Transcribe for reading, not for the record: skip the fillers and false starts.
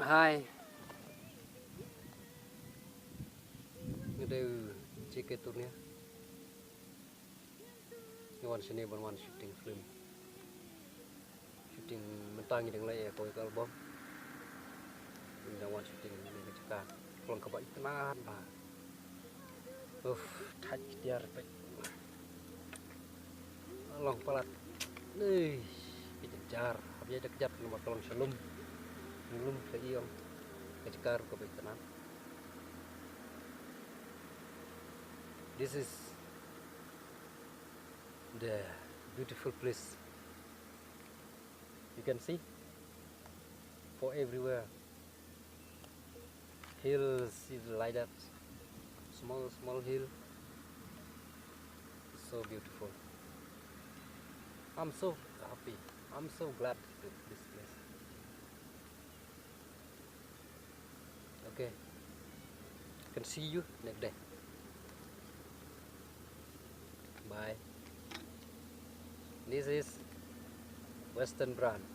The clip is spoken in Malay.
Hai, ngedeu chiket turnya. Nyawan sini berwan shooting film. Shooting mentang yang lain kau ikal bom. Nyawan shooting ini cekak. Pulang ke bawah tenan bah. Touch dia repek. Long palat. Kejar. Habis ada kejar nomor tolong selum. Selum ke iong. Kecekar ke bawah tenan. This is the beautiful place. You can see for everywhere. Hills is like that. Small hill. So beautiful. I'm so happy. I'm so glad to this place. Okay. Can see you next day. Bye. This is Western Brand.